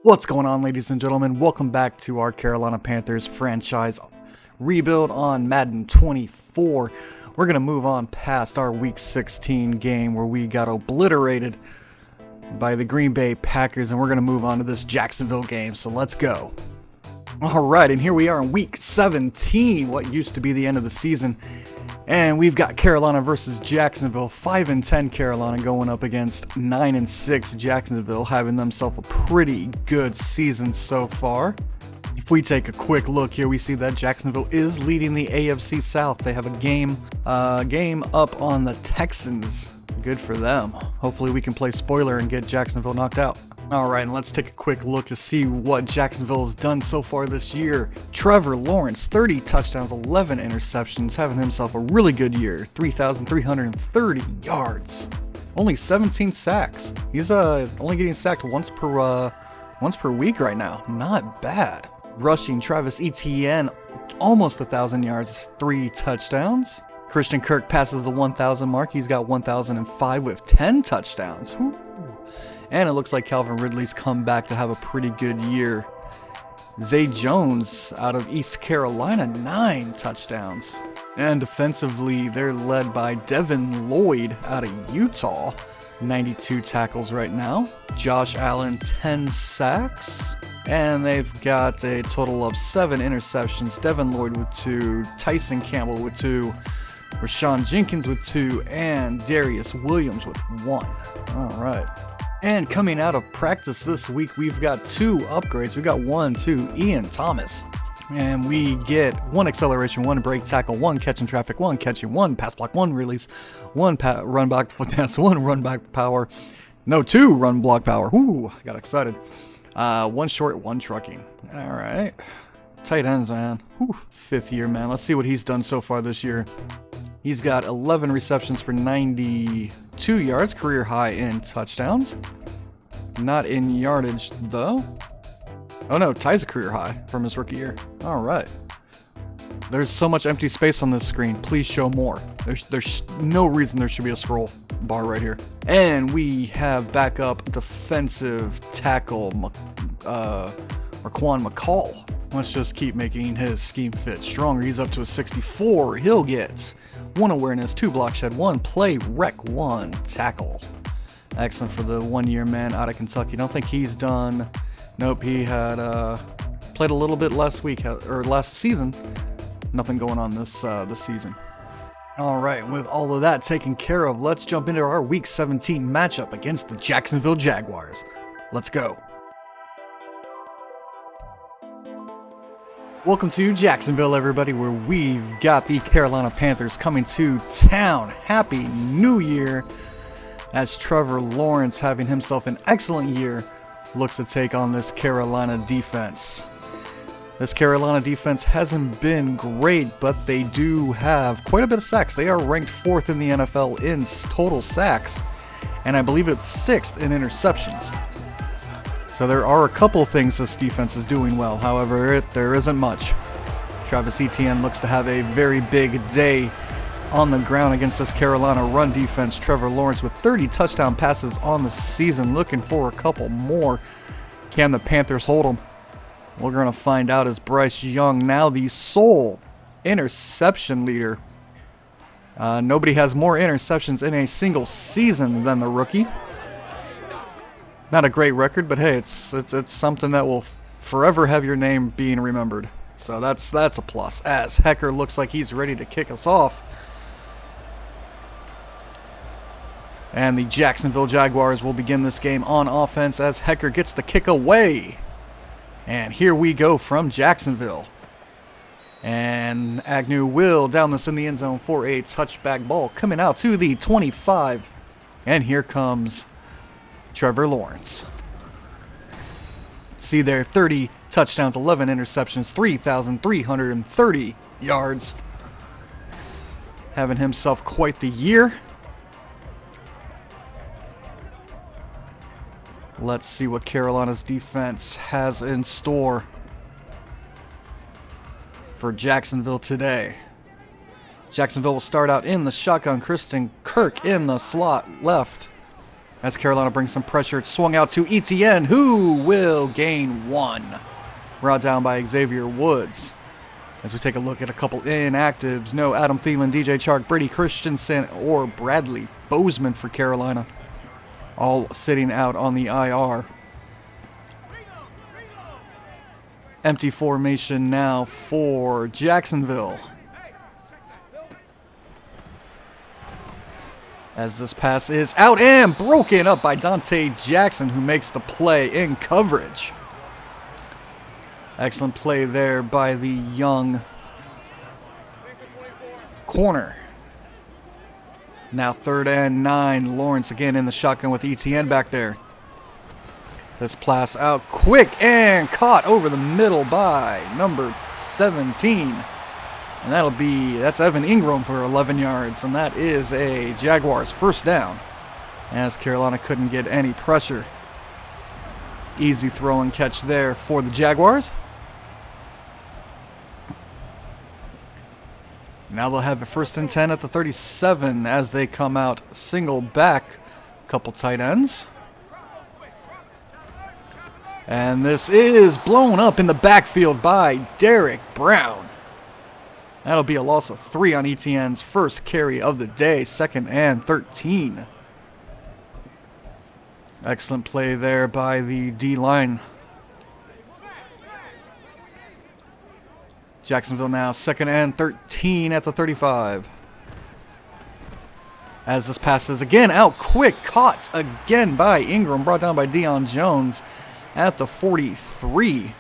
What's going on, ladies and gentlemen? Welcome back to our Carolina Panthers franchise rebuild on Madden 24. We're going to move on past our Week 16 game where we got obliterated by the Green Bay Packers, and we're going to move on to this Jacksonville game, so let's go. Alright, and here we are in Week 17, what used to be the end of the season. And we've got Carolina versus Jacksonville. 5-10 Carolina going up against 9-6 Jacksonville, having themselves a pretty good season so far. If we take a quick look here, we see that Jacksonville is leading the AFC South. They have a game up on the Texans. Good for them. Hopefully we can play spoiler and get Jacksonville knocked out. Alright, and let's take a quick look to see what Jacksonville has done so far this year. Trevor Lawrence, 30 touchdowns, 11 interceptions, having himself a really good year. 3,330 yards. Only 17 sacks. He's only getting sacked once per week right now. Not bad. Rushing, Travis Etienne, almost 1,000 yards, 3 touchdowns. Christian Kirk passes the 1,000 mark. He's got 1,005 with 10 touchdowns. Whew. And it looks like Calvin Ridley's come back to have a pretty good year. Zay Jones out of East Carolina, 9 touchdowns. And defensively, they're led by Devin Lloyd out of Utah, 92 tackles right now. Josh Allen, 10 sacks. And they've got a total of 7 interceptions. Devin Lloyd with 2, Tyson Campbell with 2, Rashawn Jenkins with 2, and Darius Williams with 1. All right. And coming out of practice this week, we've got 2 upgrades. We've got 1 to Ian Thomas. And we get 1 acceleration, 1 break tackle, 1 catching traffic, 1 catching, 1 pass block, 1 release, 1 run back dance, 1 run back power. No, 2 run block power. Ooh, I got excited. 1 short, 1 trucking. All right. Tight ends, man. Whew. 5th year, man. Let's see what he's done so far this year. He's got 11 receptions for 92 yards, career high in touchdowns. Not in yardage, though. Oh no, ties a career high from his rookie year. All right. There's so much empty space on this screen. Please show more. There's no reason there should be a scroll bar right here. And we have backup defensive tackle, Raquan McCall. Let's just keep making his scheme fit stronger. He's up to a 64. He'll get 1 awareness, 2 block shed, 1 play rec, 1 tackle. Excellent for the 1-year man out of Kentucky. Don't think he's done. Nope, he had played a little bit last season. Nothing going on this season. All right, with all of that taken care of, let's jump into our Week 17 matchup against the Jacksonville Jaguars. Let's go. Welcome to Jacksonville, everybody, where we've got the Carolina Panthers coming to town. Happy New Year, as Trevor Lawrence, having himself an excellent year, looks to take on this Carolina defense. This Carolina defense hasn't been great, but they do have quite a bit of sacks. They are ranked 4th in the NFL in total sacks, and I believe it's 6th in interceptions. So there are a couple things this defense is doing well. However, there isn't much. Travis Etienne looks to have a very big day on the ground against this Carolina run defense. Trevor Lawrence with 30 touchdown passes on the season, looking for a couple more. Can the Panthers hold them? We're going to find out as Bryce Young, now the sole interception leader. Nobody has more interceptions in a single season than the rookie. Not a great record, but hey, it's something that will forever have your name being remembered. So that's a plus. As Hecker looks like he's ready to kick us off. And the Jacksonville Jaguars will begin this game on offense as Hecker gets the kick away. And here we go from Jacksonville. And Agnew will down this in the end zone for a touchback ball coming out to the 25. And here comes Trevor Lawrence. See there, 30 touchdowns, 11 interceptions, 3,330 yards. Having himself quite the year. Let's see what Carolina's defense has in store for Jacksonville today. Jacksonville will start out in the shotgun. Christian Kirk in the slot left. As Carolina brings some pressure, it's swung out to Etienne, who will gain 1. Brought down by Xavier Woods. As we take a look at a couple inactives, no Adam Thielen, DJ Chark, Brady Christensen, or Bradley Bozeman for Carolina. All sitting out on the IR. Empty formation now for Jacksonville. As this pass is out and broken up by Dante Jackson, who makes the play in coverage. Excellent play there by the young corner. Now 3rd and 9. Lawrence again in the shotgun with Etienne back there. This pass out quick and caught over the middle by number 17. And that's Evan Ingram for 11 yards. And that is a Jaguars first down, as Carolina couldn't get any pressure. Easy throw and catch there for the Jaguars. Now they'll have a 1st and 10 at the 37 as they come out single back. Couple tight ends. And this is blown up in the backfield by Derek Brown. That'll be a loss of 3 on Etienne's first carry of the day. 2nd and 13. Excellent play there by the D-line. Jacksonville now 2nd and 13 at the 35. As this pass is again out quick, caught again by Ingram, brought down by Deion Jones at the 43. And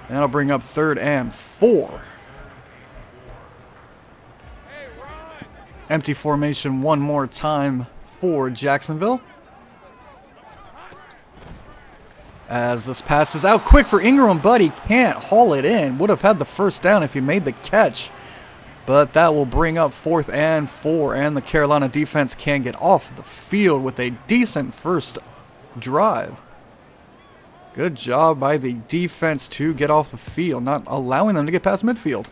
that'll bring up 3rd and 4. Empty formation one more time for Jacksonville. As this pass is out quick for Ingram, but he can't haul it in. Would have had the first down if he made the catch. But that will bring up 4th and 4. And the Carolina defense can get off the field with a decent first drive. Good job by the defense to get off the field, not allowing them to get past midfield.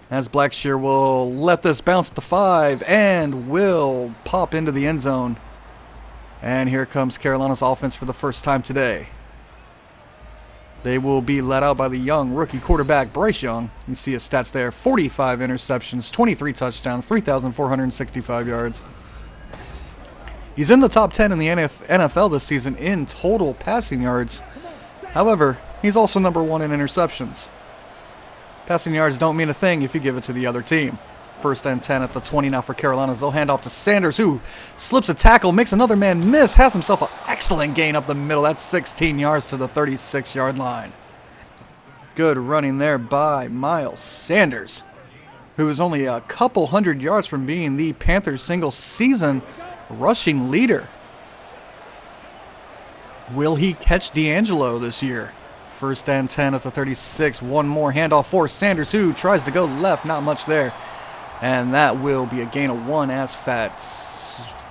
As Blackshear will let this bounce to 5 and will pop into the end zone. And here comes Carolina's offense for the first time today. They will be led out by the young rookie quarterback, Bryce Young. You see his stats there. 45 interceptions, 23 touchdowns, 3,465 yards. He's in the top 10 in the NFL this season in total passing yards. However, he's also number 1 in interceptions. Passing yards don't mean a thing if you give it to the other team. 1st and 10 at the 20 now for Carolina. They'll hand off to Sanders, who slips a tackle, makes another man miss, has himself an excellent gain up the middle. That's 16 yards to the 36-yard line. Good running there by Miles Sanders, who is only a couple hundred yards from being the Panthers' single-season rushing leader. Will he catch D'Angelo this year? 1st and 10 at the 36. One more handoff for Sanders, who tries to go left. Not much there. And that will be a gain of 1 as Fat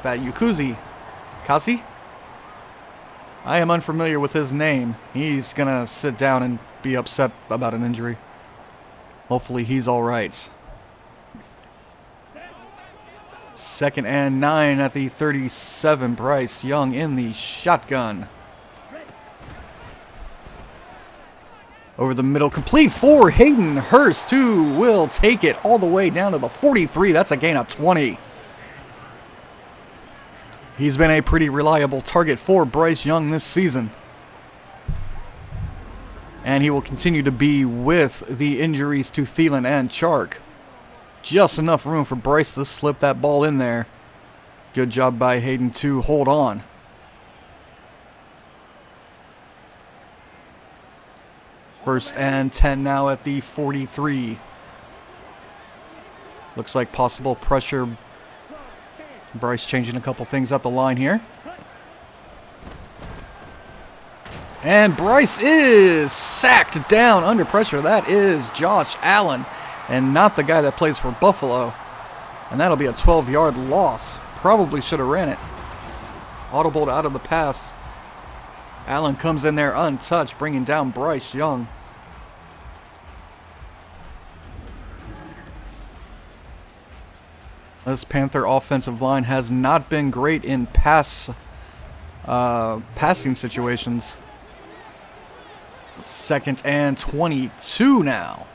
Yukuzi Kasi? I am unfamiliar with his name. He's going to sit down and be upset about an injury. Hopefully he's all right. 2nd and 9 at the 37. Bryce Young in the shotgun. Over the middle, complete for Hayden Hurst, who will take it all the way down to the 43. That's a gain of 20. He's been a pretty reliable target for Bryce Young this season. And he will continue to be with the injuries to Thielen and Chark. Just enough room for Bryce to slip that ball in there. Good job by Hayden to hold on. First and 10 now at the 43. Looks like possible pressure. Bryce changing a couple things at the line here. And Bryce is sacked down under pressure. That is Josh Allen, and not the guy that plays for Buffalo. And that'll be a 12-yard loss. Probably should have ran it. Audible out of the pass. Allen comes in there untouched, bringing down Bryce Young. This Panther offensive line has not been great in pass passing situations. 2nd and 22 now.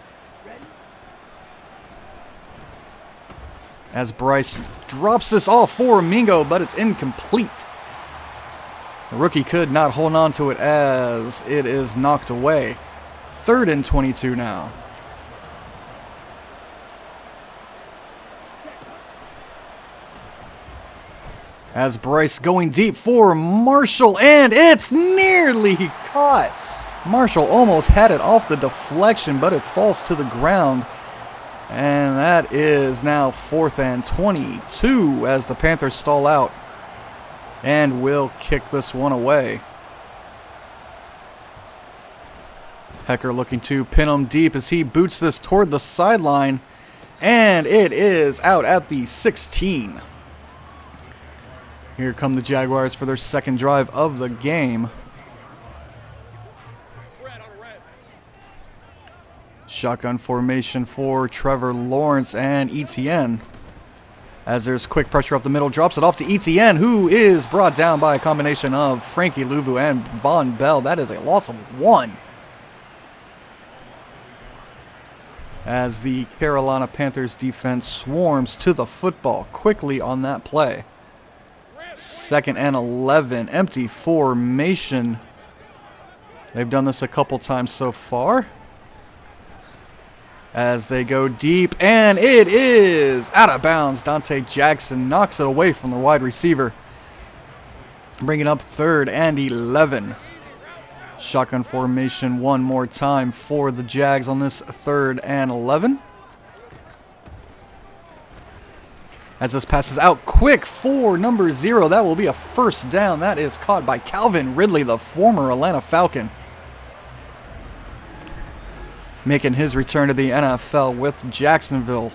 As Bryce drops this off for Mingo, but it's incomplete. The rookie could not hold on to it as it is knocked away. 3rd and 22 now. As Bryce going deep for Marshall, and it's nearly caught. Marshall almost had it off the deflection, but it falls to the ground. And that is now 4th and 22 as the Panthers stall out and will kick this one away. Hecker looking to pin him deep as he boots this toward the sideline, and it is out at the 16. Here come the Jaguars for their 2nd drive of the game. Shotgun formation for Trevor Lawrence and Etienne. As there's quick pressure up the middle, drops it off to Etienne, who is brought down by a combination of Frankie Louvu and Von Bell. That is a loss of 1. As the Carolina Panthers defense swarms to the football quickly on that play. 2nd and 11, empty formation. They've done this a couple times so far. As they go deep, and it is out of bounds. Dante Jackson knocks it away from the wide receiver, bringing up 3rd and 11. Shotgun formation one more time for the Jags on this 3rd and 11. As this passes out quick for number 0, that will be a 1st down. That is caught by Calvin Ridley, the former Atlanta Falcon, making his return to the NFL with Jacksonville.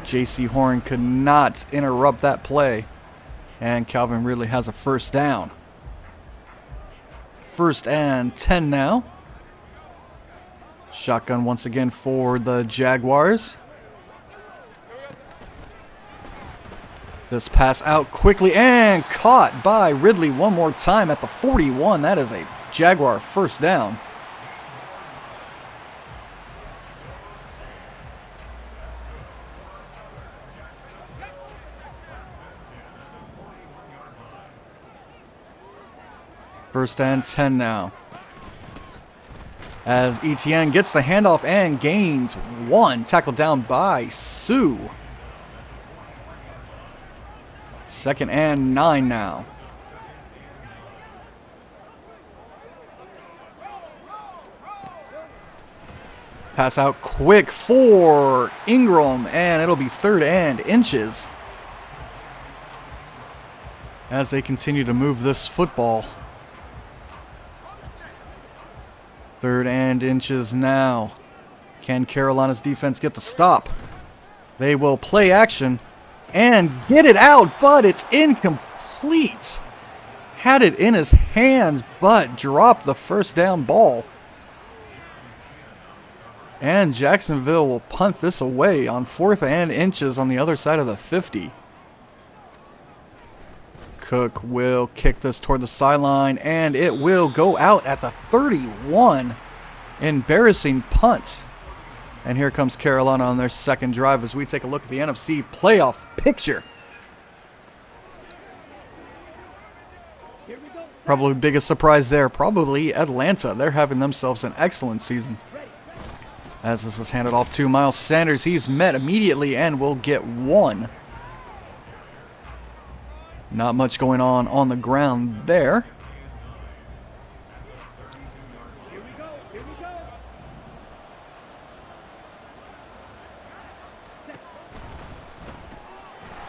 J.C. Horn could not interrupt that play, and Calvin Ridley has a 1st down. 1st and 10 now. Shotgun once again for the Jaguars. This pass out quickly and caught by Ridley one more time at the 41. That is a Jaguar 1st down. First and 10 now. As Etienne gets the handoff and gains 1. Tackled down by Sue. 2nd and 9 now. Pass out quick for Ingram, and it'll be 3rd and inches. As they continue to move this football. 3rd and inches now. Can Carolina's defense get the stop? They will play action and get it out, but it's incomplete. Had it in his hands, but dropped the 1st down ball. And Jacksonville will punt this away on 4th and inches on the other side of the 50. Cook will kick this toward the sideline, and it will go out at the 31. Embarrassing punt. And here comes Carolina on their 2nd drive as we take a look at the NFC playoff picture. Probably biggest surprise there, probably Atlanta. They're having themselves an excellent season. As this is handed off to Miles Sanders, he's met immediately and will get 1. Not much going on the ground there.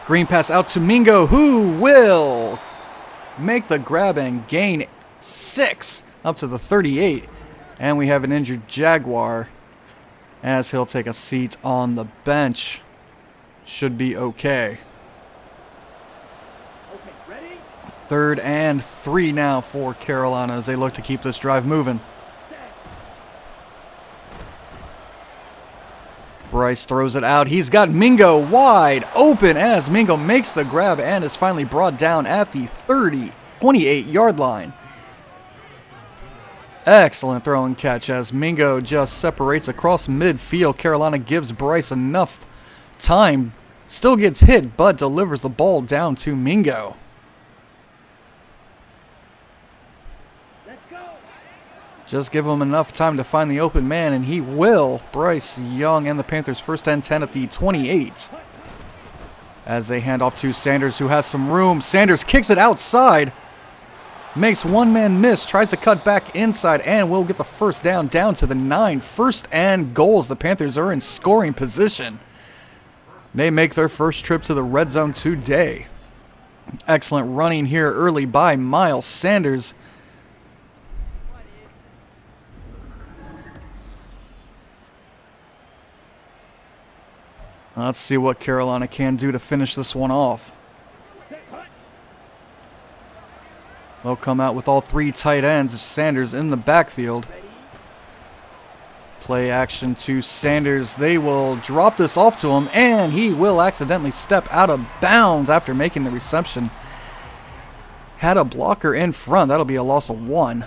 Green pass out to Mingo, who will make the grab and gain 6 up to the 38. And we have an injured Jaguar as he'll take a seat on the bench. Should be okay. 3rd and 3 now for Carolina as they look to keep this drive moving. Bryce throws it out. He's got Mingo wide open as Mingo makes the grab and is finally brought down at the 28-yard line. Excellent throw and catch as Mingo just separates across midfield. Carolina gives Bryce enough time. Still gets hit, but delivers the ball down to Mingo. Just give him enough time to find the open man, and he will. Bryce Young and the Panthers first and 10 at the 28. As they hand off to Sanders, who has some room. Sanders kicks it outside. Makes one man miss. Tries to cut back inside, and will get the first down to the 9. First and goals. The Panthers are in scoring position. They make their first trip to the red zone today. Excellent running here early by Miles Sanders. Let's see what Carolina can do to finish this one off. They'll come out with all 3 tight ends. Sanders in the backfield. Play action to Sanders. They will drop this off to him, and he will accidentally step out of bounds after making the reception. Had a blocker in front. That'll be a loss of 1.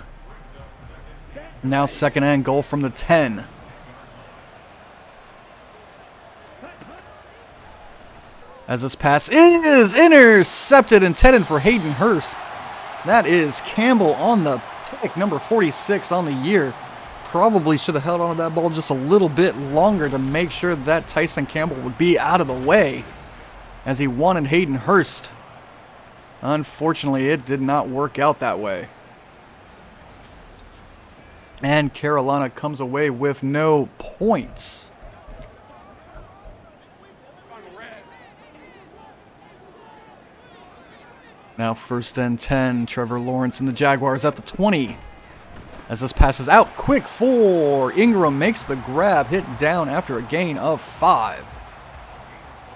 Now second and goal from the 10. As this pass is intercepted, intended for Hayden Hurst. That is Campbell on the pick, number 46 on the year. Probably should have held on to that ball just a little bit longer to make sure that Tyson Campbell would be out of the way, as he wanted Hayden Hurst. Unfortunately, it did not work out that way. And Carolina comes away with no points. Now first and 10, Trevor Lawrence and the Jaguars at the 20. As this passes out quick for Ingram, makes the grab, hit down after a gain of 5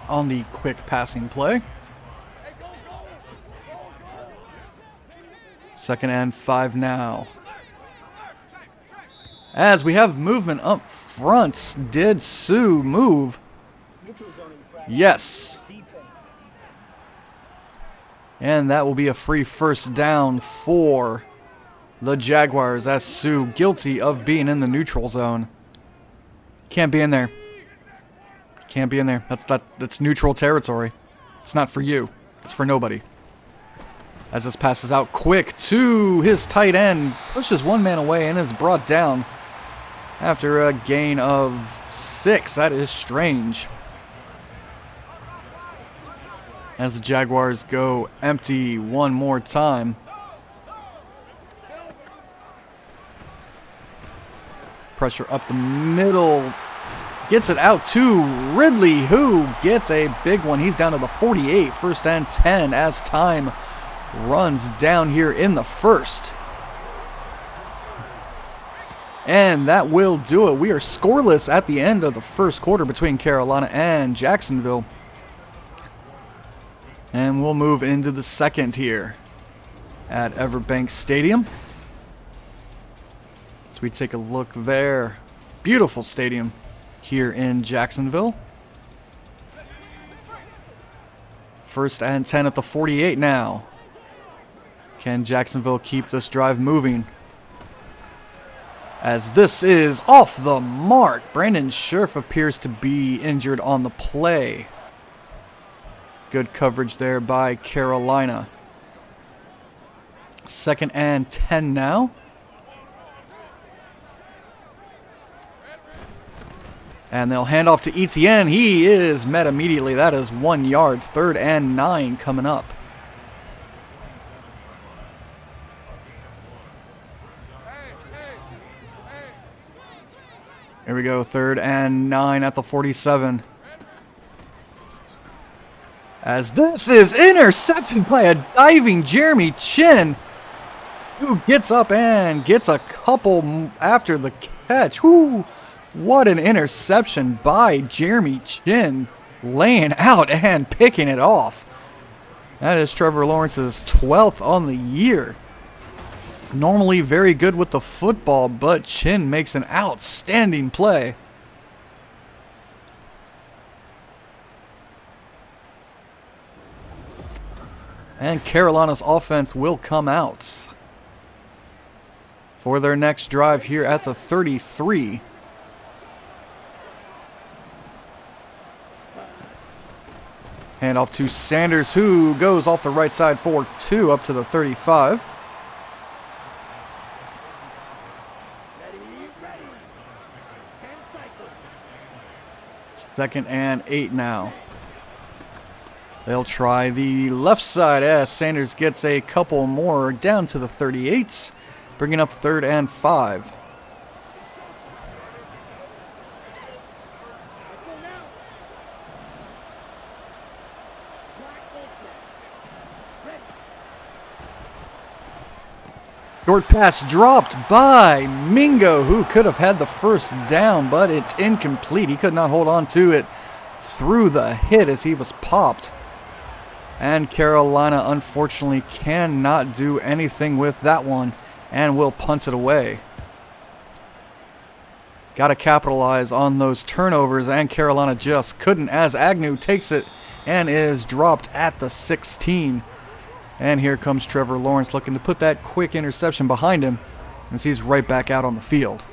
on the quick passing play. Second and 5 now. As we have movement up front, did Sue move? Yes. And that will be a free first down for the Jaguars, as Sue guilty of being in the neutral zone. Can't be in there. Can't be in there. That's neutral territory. It's not for you. It's for nobody. As this passes out quick to his tight end, pushes one man away and is brought down after a gain of 6. That is strange. As the Jaguars go empty one more time. Pressure up the middle. Gets it out to Ridley, who gets a big one. He's down to the 48. First and 10 as time runs down here in the first. And that will do it. We are scoreless at the end of the first quarter between Carolina and Jacksonville. And we'll move into the second here at Everbank Stadium. So we take a look there. Beautiful stadium here in Jacksonville. First and 10 at the 48 now. Can Jacksonville keep this drive moving? As this is off the mark. Brandon Scherf appears to be injured on the play. Good coverage there by Carolina. Second and 10 now. And they'll hand off to Etienne. He is met immediately. That is 1 yard. Third and 9 coming up. Here we go. Third and 9 at the 47. As this is intercepted by a diving Jeremy Chin, who gets up and gets a couple after the catch. Whoo, what an interception by Jeremy Chin, laying out and picking it off. That is Trevor Lawrence's 12th on the year. Normally very good with the football, but Chin makes an outstanding play. And Carolina's offense will come out for their next drive here at the 33. Hand off to Sanders, who goes off the right side for 2 up to the 35. Second and 8 now. They'll try the left side as Sanders gets a couple more down to the 38, bringing up 3rd and 5. Short pass dropped by Mingo, who could have had the first down, but it's incomplete. He could not hold on to it through the hit as he was popped. And Carolina, unfortunately, cannot do anything with that one and will punt it away. Got to capitalize on those turnovers, and Carolina just couldn't as Agnew takes it and is dropped at the 16. And here comes Trevor Lawrence looking to put that quick interception behind him as he's right back out on the field.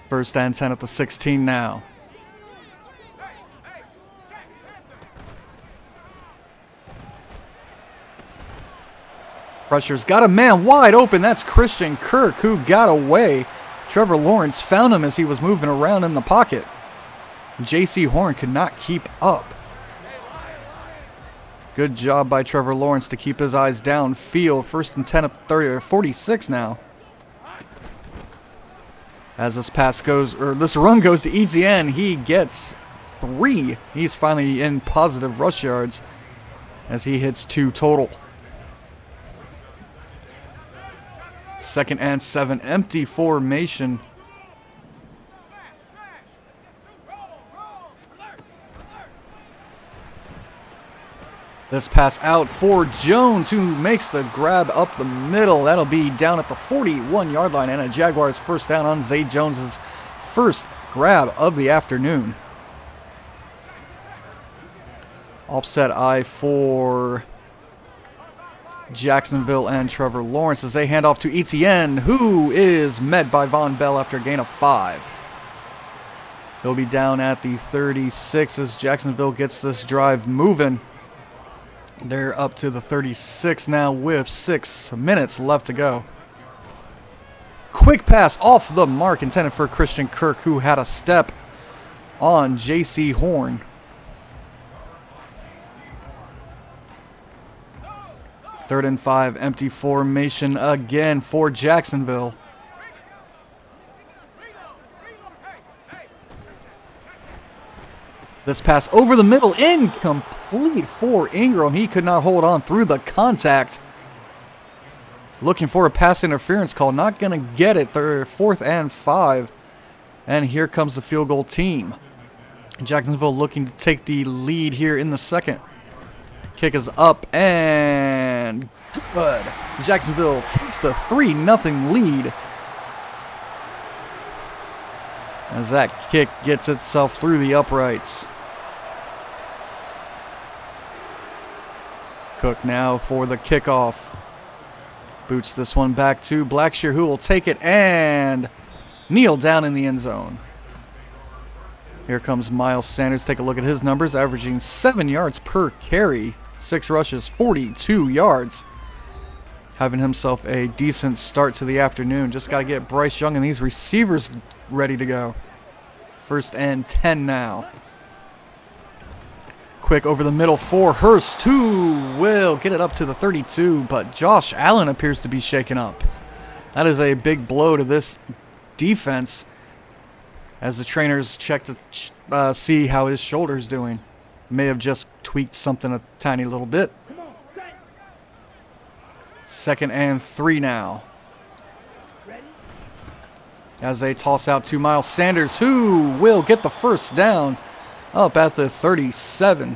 1st and 10 at the 16 now. Pressure's got a man wide open. That's Christian Kirk, who got away. Trevor Lawrence found him as he was moving around in the pocket. J.C. Horn could not keep up. Good job by Trevor Lawrence to keep his eyes downfield. 1st and 10 at 46 now. As this run goes to Etienne, he gets 3. He's finally in positive rush yards as he hits 2 total. 2nd and 7, empty formation. This pass out for Jones, who makes the grab up the middle. That'll be down at the 41-yard line, and a Jaguars first down on Zay Jones's first grab of the afternoon. Offset eye for Jacksonville and Trevor Lawrence as they hand off to Etienne, who is met by Von Bell after a gain of 5. He'll be down at the 36 as Jacksonville gets this drive moving. They're up to the 36 now with 6 minutes left to go. Quick pass off the mark intended for Christian Kirk, who had a step on J.C. Horn. Third and 5, empty formation again for Jacksonville. This pass over the middle, incomplete for Ingram. He could not hold on through the contact. Looking for a pass interference call, not going to get it. 4th and 5. And here comes the field goal team. Jacksonville looking to take the lead here in the second. Kick is up and good. Jacksonville takes the 3-0 lead as that kick gets itself through the uprights. Cook now for the kickoff. Boots this one back to Blackshear, who will take it and kneel down in the end zone. Here comes Miles Sanders. Take a look at his numbers, averaging 7 yards per carry, 6 rushes, 42 yards. Having himself a decent start to the afternoon. Just got to get Bryce Young and these receivers ready to go. 1st and 10 now. Quick over the middle for Hurst, who will get it up to the 32, but Josh Allen appears to be shaken up. That is a big blow to this defense as the trainers check to see how his shoulder's doing. May have just tweaked something a tiny little bit. 2nd and 3 now. As they toss out to Miles Sanders, who will get the first down up at the 37.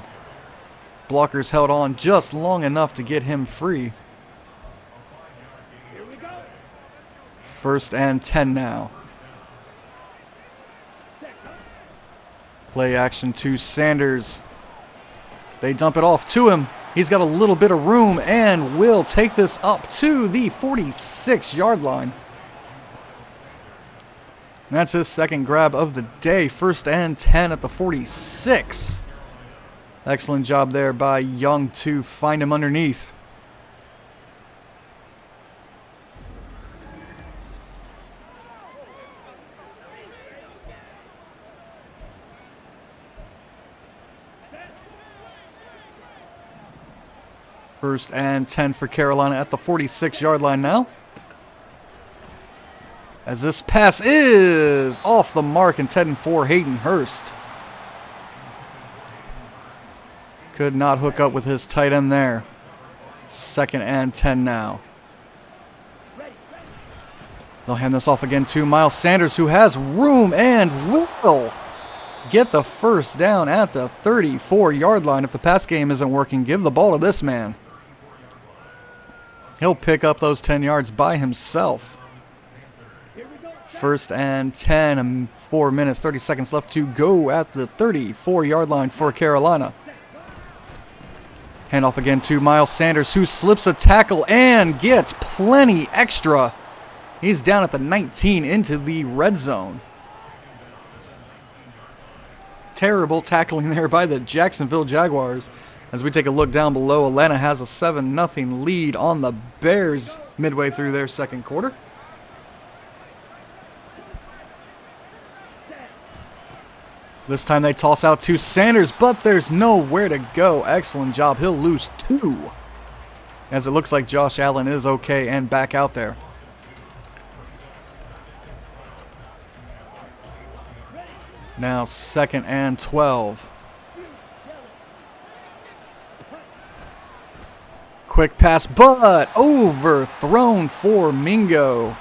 Blockers held on just long enough to get him free. 1st and 10 now. Play action to Sanders. They dump it off to him. He's got a little bit of room and will take this up to the 46-yard line. And that's his second grab of the day. 1st and 10 at the 46. Excellent job there by Young to find him underneath. First and 10 for Carolina at the 46-yard line now. As this pass is off the mark, intended for Hayden Hurst. Could not hook up with his tight end there. 2nd and 10 now. They'll hand this off again to Miles Sanders, who has room and will get the first down at the 34-yard line. If the pass game isn't working, give the ball to this man. He'll pick up those 10 yards by himself. 1st and 10, 4 minutes, 30 seconds left to go at the 34-yard line for Carolina. Handoff again to Miles Sanders, who slips a tackle and gets plenty extra. He's down at the 19 into the red zone. Terrible tackling there by the Jacksonville Jaguars. As we take a look down below, Atlanta has a 7-0 lead on the Bears midway through their second quarter. This time they toss out to Sanders, but there's nowhere to go. Excellent job. He'll lose 2. As it looks like Josh Allen is okay and back out there. Now 2nd and 12. Quick pass, but overthrown for Mingo.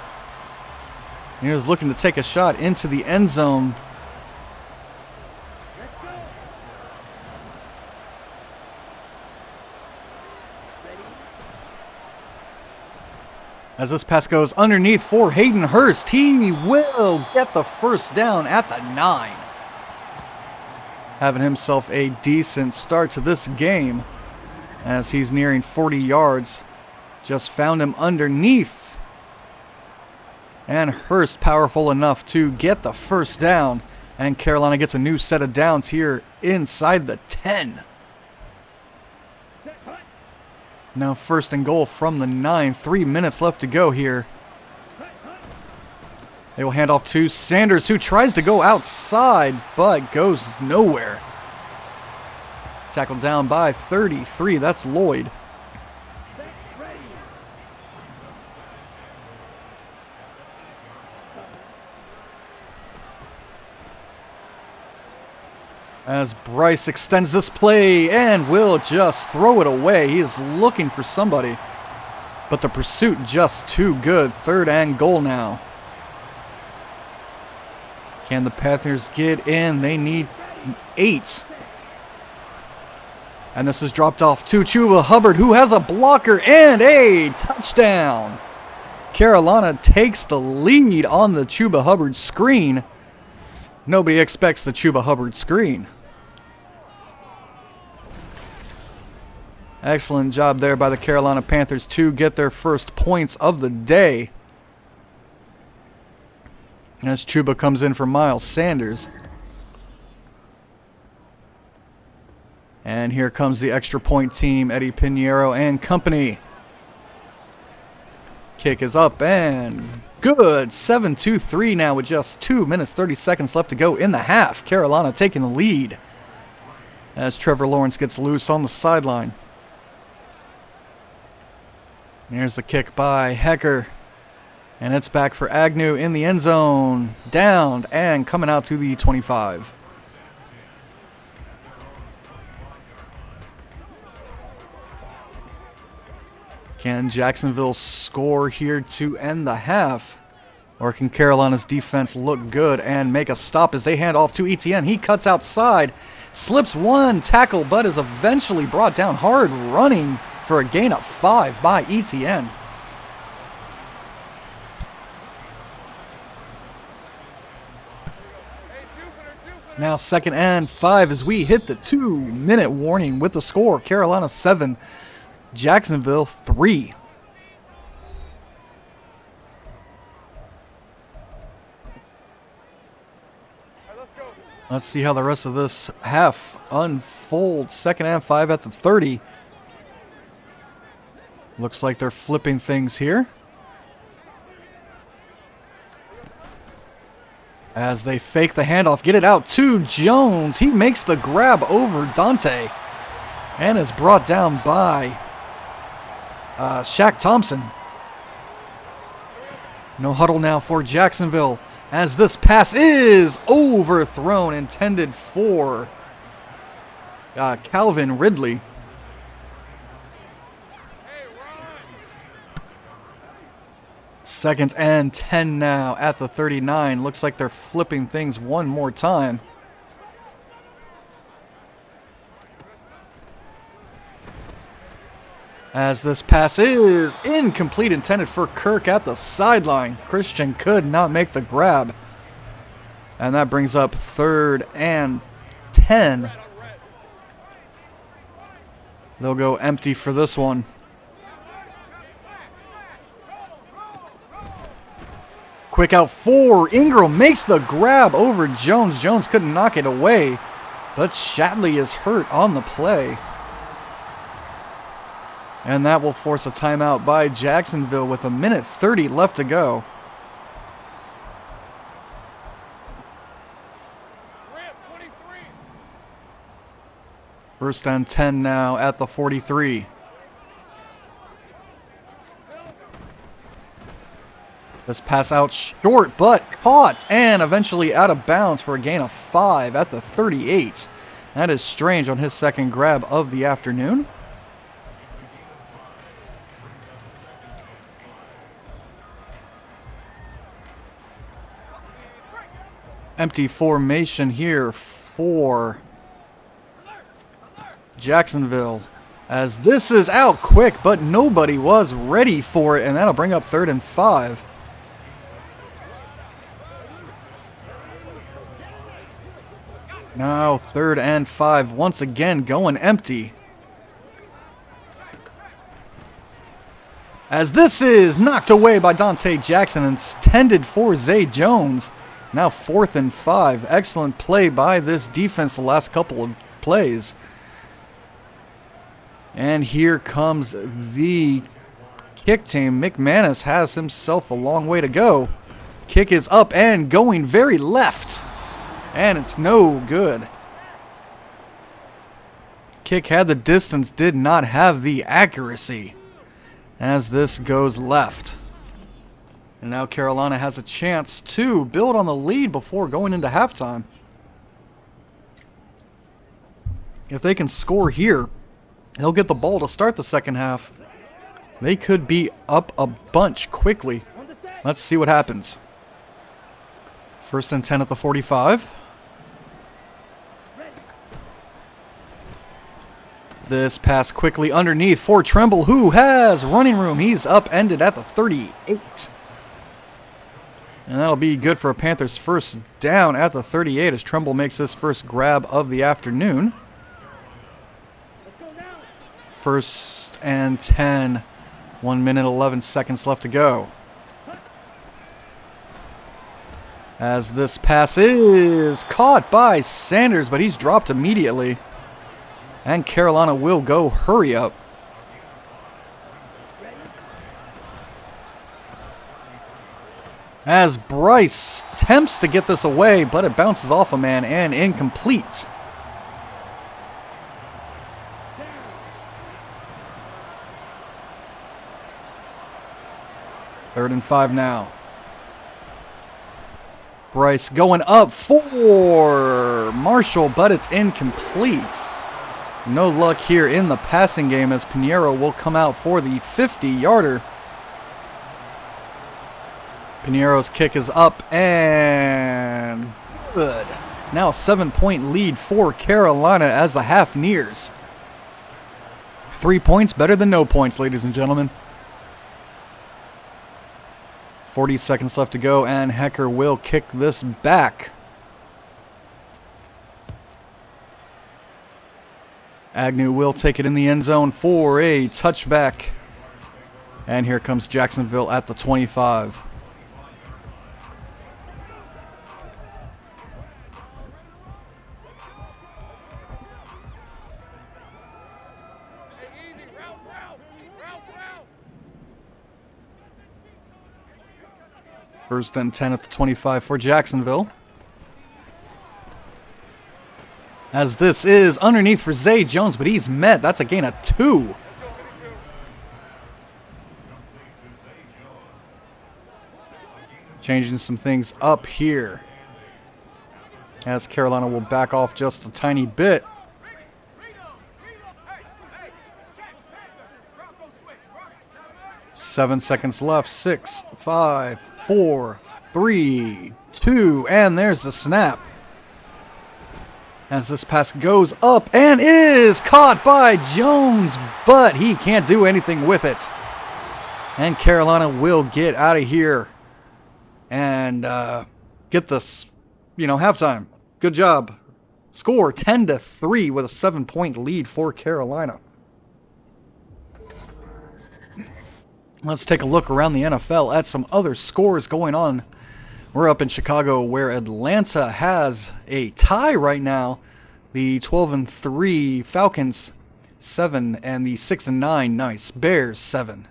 He was looking to take a shot into the end zone. As this pass goes underneath for Hayden Hurst, he will get the first down at the 9. Having himself a decent start to this game as he's nearing 40 yards. Just found him underneath. And Hurst powerful enough to get the first down. And Carolina gets a new set of downs here inside the 10. Now 1st and goal from the 9. 3 minutes left to go here. They will hand off to Sanders, who tries to go outside, but goes nowhere. Tackled down by 33. That's Lloyd. As Bryce extends this play and will just throw it away. He is looking for somebody, but the pursuit just too good. 3rd and goal now. Can the Panthers get in? They need 8. And this is dropped off to Chuba Hubbard, who has a blocker and a touchdown. Carolina takes the lead on the Chuba Hubbard screen. Nobody expects the Chuba Hubbard screen. Excellent job there by the Carolina Panthers to get their first points of the day. As Chuba comes in for Miles Sanders. And here comes the extra point team, Eddie Pinheiro and company. Kick is up and good. 7-2-3 now with just 2 minutes, 30 seconds left to go in the half. Carolina taking the lead as Trevor Lawrence gets loose on the sideline. Here's the kick by Hecker. And it's back for Agnew in the end zone. Downed and coming out to the 25. Can Jacksonville score here to end the half? Or can Carolina's defense look good and make a stop as they hand off to Etienne? He cuts outside, slips one tackle, but is eventually brought down. Hard running for a gain of 5 by Etienne. Now 2nd and 5 as we hit the 2-minute warning with the score. Carolina 7, Jacksonville 3. Let's see how the rest of this half unfolds. 2nd and 5 at the 30. Looks like they're flipping things here. As they fake the handoff, get it out to Jones. He makes the grab over Dante and is brought down by Shaq Thompson. No huddle now for Jacksonville as this pass is overthrown, intended for Calvin Ridley. Second and 10 now at the 39. Looks like they're flipping things one more time. As this pass is incomplete, intended for Kirk at the sideline. Christian could not make the grab. And that brings up 3rd and 10. They'll go empty for this one. Quick out for Ingram, makes the grab over Jones. Jones couldn't knock it away, but Shatley is hurt on the play. And that will force a timeout by Jacksonville with 1:30 left to go. First and 10 now at the 43. This pass out short, but caught and eventually out of bounds for a gain of 5 at the 38. That is Strange on his second grab of the afternoon. Empty formation here for Jacksonville. As this is out quick, but nobody was ready for it, and that'll bring up 3rd and 5. Now 3rd and 5, once again going empty. As this is knocked away by Dante Jackson, intended for Zay Jones. Now 4th and 5. Excellent play by this defense the last couple of plays. And here comes the kick team. McManus has himself a long way to go. Kick is up and going very left. And it's no good. Kick had the distance, did not have the accuracy. As this goes left. And now Carolina has a chance to build on the lead before going into halftime. If they can score here, they'll get the ball to start the second half. They could be up a bunch quickly. Let's see what happens. 1st and 10 at the 45. This pass quickly underneath for Tremble, who has running room. He's upended at the 38. And that'll be good for a Panthers first down at the 38 as Tremble makes his first grab of the afternoon. 1st and 10. 1 minute 11 seconds left to go. As this pass is caught by Sanders, but he's dropped immediately. And Carolina will go hurry up. As Bryce attempts to get this away, but it bounces off a man and incomplete. Third and 5 now. Bryce going up for Marshall, but it's incomplete. No luck here in the passing game as Pinheiro will come out for the 50-yarder. Pinheiro's kick is up and good. Now a 7-point lead for Carolina as the half nears. 3 points better than no points, ladies and gentlemen. 40 seconds left to go, and Hecker will kick this back. Agnew will take it in the end zone for a touchback. And here comes Jacksonville at the 25. First and 10 at the 25 for Jacksonville. As this is underneath for Zay Jones, but he's met. That's a gain of 2. Changing some things up here, as Carolina will back off just a tiny bit. Seven seconds left. 6, 5, 4, 3, 2, and there's the snap. As this pass goes up and is caught by Jones, but he can't do anything with it. And Carolina will get out of here and get this, halftime. Good job. Score 10-3 with a 7-point lead for Carolina. Let's take a look around the NFL at some other scores going on. We're up in Chicago, where Atlanta has a tie right now. The 12-3 Falcons 7 and the 6-9 Bears 7.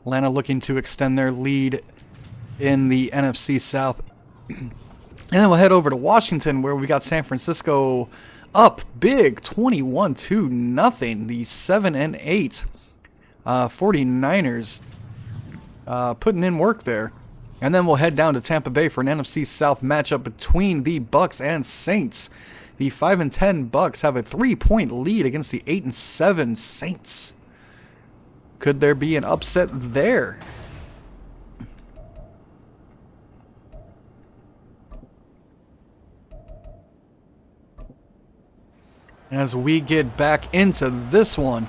Atlanta looking to extend their lead in the NFC South. And then we'll head over to Washington, where we got San Francisco up big, 21-0. The 7-8 49ers putting in work there. And then we'll head down to Tampa Bay for an NFC South matchup between the Bucs and Saints. The 5-10 Bucs have a 3-point lead against the 8-7 Saints. Could there be an upset there? As we get back into this one,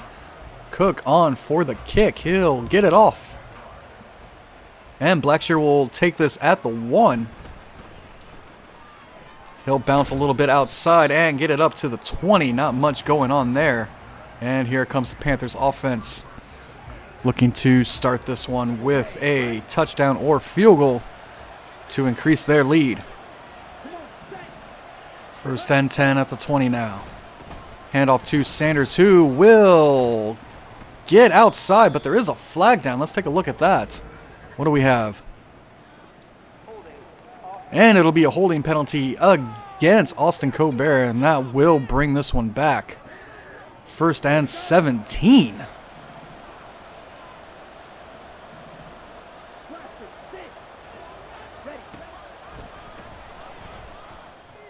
Cook on for the kick. He'll get it off. And Blackshear will take this at the 1. He'll bounce a little bit outside and get it up to the 20. Not much going on there. And here comes the Panthers offense, looking to start this one with a touchdown or field goal to increase their lead. First and 10 at the 20 now. Handoff to Sanders, who will get outside, but there is a flag down. Let's take a look at that. What do we have? And it'll be a holding penalty against Austin Colbert, and that will bring this one back. First and 17.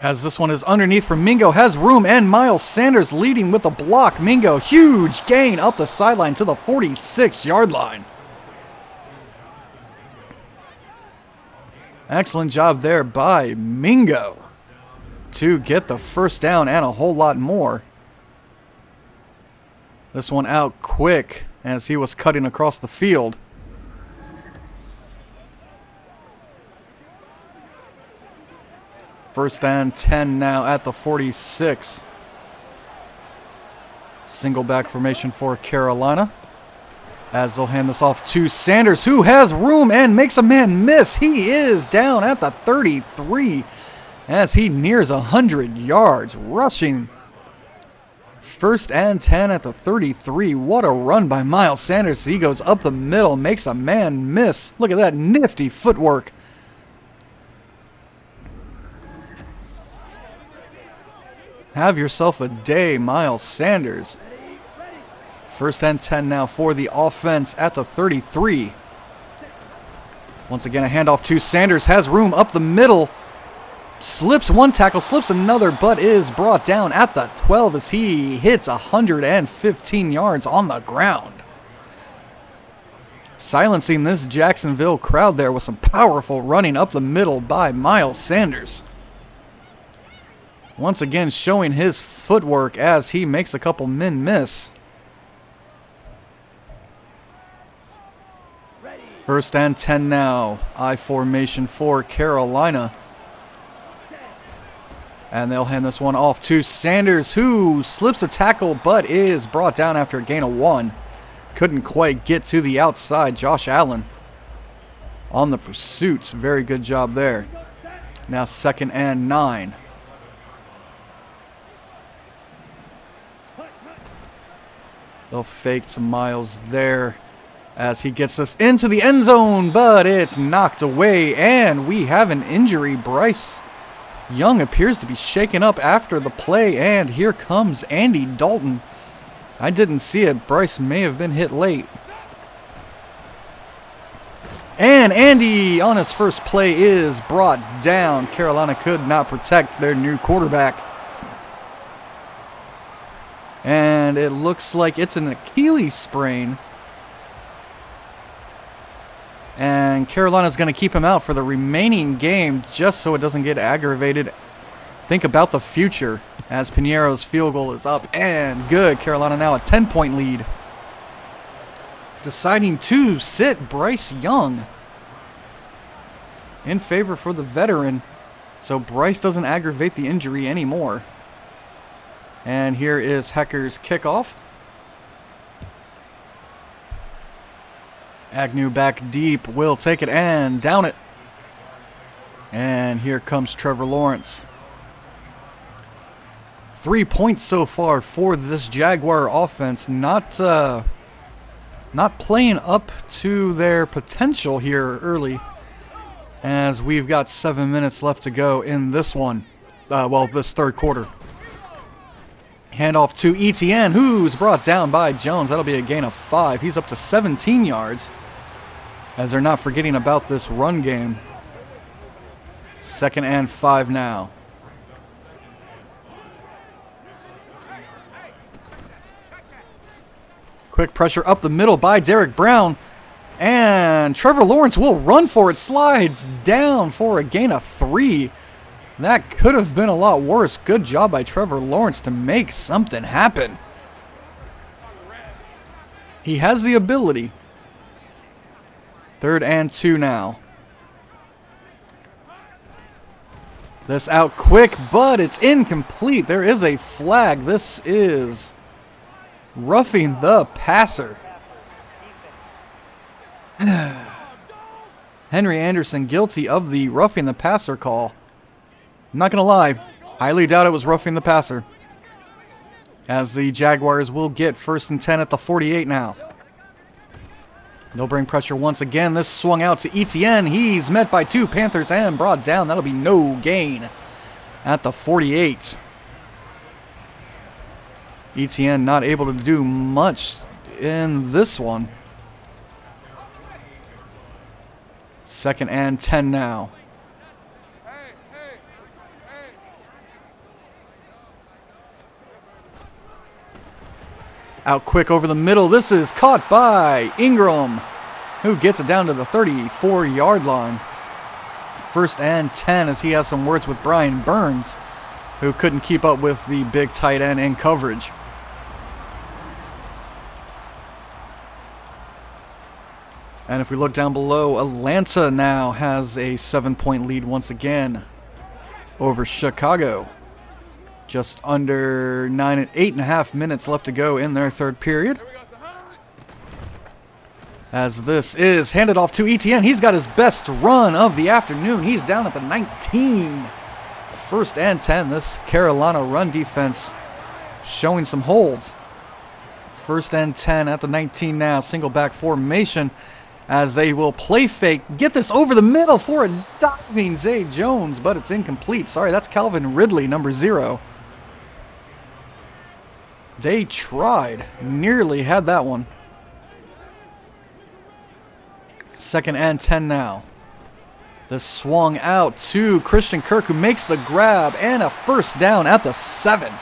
As this one is underneath for Mingo, has room, and Miles Sanders leading with a block. Mingo, huge gain up the sideline to the 46-yard line. Excellent job there by Mingo to get the first down and a whole lot more. This one out quick as he was cutting across the field. First and 10 now at the 46. Single back formation for Carolina, as they'll hand this off to Sanders, who has room and makes a man miss. He is down at the 33 as he nears 100 yards rushing. First and 10 at the 33. What a run by Miles Sanders. He goes up the middle, makes a man miss. Look at that nifty footwork. Have yourself a day, Miles Sanders. First and 10 now for the offense at the 33. Once again, a handoff to Sanders. Has room up the middle. Slips one tackle, slips another, but is brought down at the 12 as he hits 115 yards on the ground. Silencing this Jacksonville crowd there with some powerful running up the middle by Miles Sanders. Once again, showing his footwork as he makes a couple men miss. First and 10 now. I formation for Carolina. And they'll hand this one off to Sanders, who slips a tackle but is brought down after a gain of 1. Couldn't quite get to the outside. Josh Allen on the pursuit. Very good job there. Now 2nd and 9. They'll fake to Miles there as he gets us into the end zone, but it's knocked away, and we have an injury. Bryce Young appears to be shaken up after the play, and here comes Andy Dalton. I didn't see it. Bryce may have been hit late. And Andy on his first play is brought down. Carolina could not protect their new quarterback. And it looks like it's an Achilles sprain. And Carolina's going to keep him out for the remaining game just so it doesn't get aggravated. Think about the future as Piñeiro's field goal is up and good. Carolina now a 10-point lead. Deciding to sit Bryce Young in favor for the veteran, so Bryce doesn't aggravate the injury anymore. And here is Hecker's kickoff. Agnew back deep, will take it and down it. And here comes Trevor Lawrence. 3 points so far for this Jaguar offense. Not playing up to their potential here early, as we've got 7 minutes left to go in this one. This third quarter. Handoff to Etienne, who's brought down by Jones. That'll be a gain of 5. He's up to 17 yards, as they're not forgetting about this run game. 2nd and 5 now. Quick pressure up the middle by Derek Brown. And Trevor Lawrence will run for it. Slides down for a gain of 3. That could have been a lot worse. Good job by Trevor Lawrence to make something happen. He has the ability. 3rd and 2 now. This out quick, but it's incomplete. There is a flag. This is roughing the passer. Henry Anderson guilty of the roughing the passer call. I'm not going to lie, highly doubt it was roughing the passer, as the Jaguars will get 1st and 10 at the 48 now. They'll bring pressure once again. This swung out to Etienne. He's met by 2 Panthers and brought down. That'll be no gain at the 48. Etienne not able to do much in this one. 2nd and 10 now. Out quick over the middle. This is caught by Ingram, who gets it down to the 34-yard line. 1st and 10, as he has some words with Brian Burns, who couldn't keep up with the big tight end in coverage. And if we look down below, Atlanta now has a 7-point lead once again over Chicago. Just under 8.5 minutes left to go in their third period. As this is handed off to Etienne. He's got his best run of the afternoon. He's down at the 19. 1st and 10. This Carolina run defense showing some holes. 1st and 10 at the 19 now. Single back formation, as they will play fake. Get this over the middle for a diving Zay Jones, but it's incomplete. Sorry, that's Calvin Ridley, number 0. They tried. Nearly had that one. 2nd and 10 now. This swung out to Christian Kirk, who makes the grab, and a 1st down at the 7.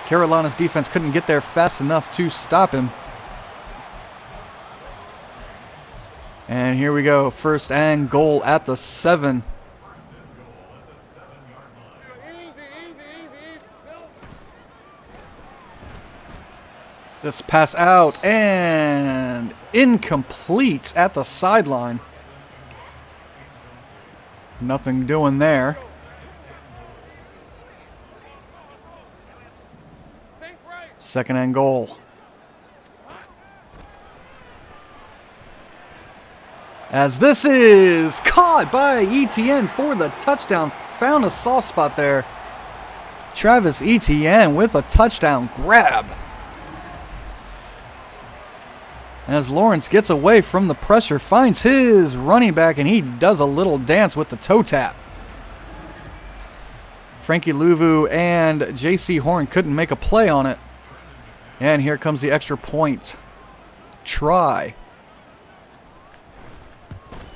Carolina's defense couldn't get there fast enough to stop him. And here we go. 1st and goal at the 7. This pass out and incomplete at the sideline. Nothing doing there. Second and goal. As this is caught by Etienne for the touchdown. Found a soft spot there. Travis Etienne with a touchdown grab. As Lawrence gets away from the pressure, finds his running back, and he does a little dance with the toe tap. Frankie Louvu and J.C. Horn couldn't make a play on it. And here comes the extra point. Try.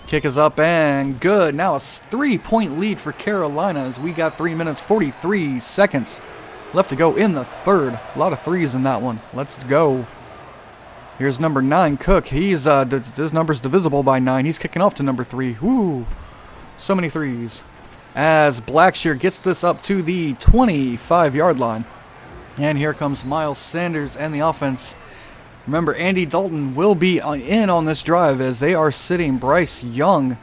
Kick is up and good. Now a 3-point lead for Carolina as we got 3 minutes 43 seconds left to go in the third. A lot of threes in that one. Let's go. Here's number 9, Cook. He's his number's divisible by 9. He's kicking off to number 3. Woo! So many threes. As Blackshear gets this up to the 25-yard line. And here comes Miles Sanders and the offense. Remember, Andy Dalton will be in on this drive as they are sitting Bryce Young.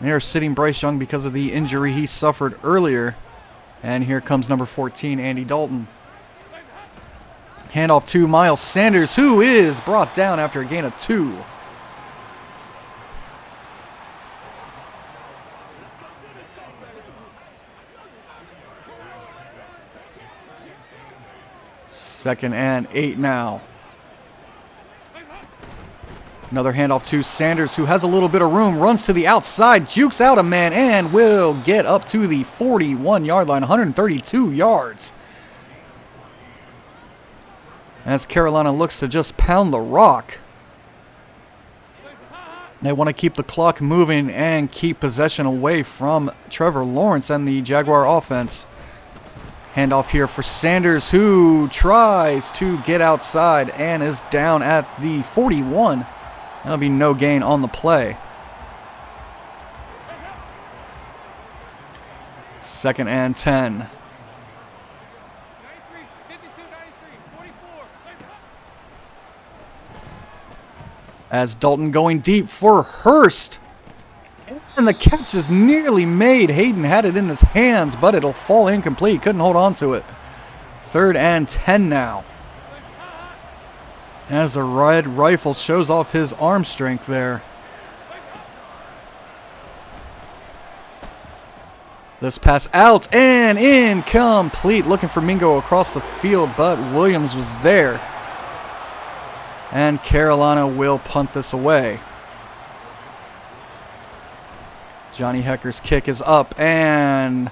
They are sitting Bryce Young because of the injury he suffered earlier. And here comes number 14, Andy Dalton. Handoff to Miles Sanders, who is brought down after a gain of 2. Second and 8 now. Another handoff to Sanders, who has a little bit of room, runs to the outside, jukes out a man, and will get up to the 41-yard line, 132 yards. As Carolina looks to just pound the rock. They want to keep the clock moving and keep possession away from Trevor Lawrence and the Jaguar offense. Handoff here for Sanders, who tries to get outside and is down at the 41. That'll be no gain on the play. Second and 10. As Dalton going deep for Hurst. And the catch is nearly made. Hayden had it in his hands, but it'll fall incomplete. Couldn't hold on to it. Third and 10 now. As the red rifle shows off his arm strength there. This pass out and incomplete. Looking for Mingo across the field, but Williams was there. And Carolina will punt this away. Johnny Hecker's kick is up and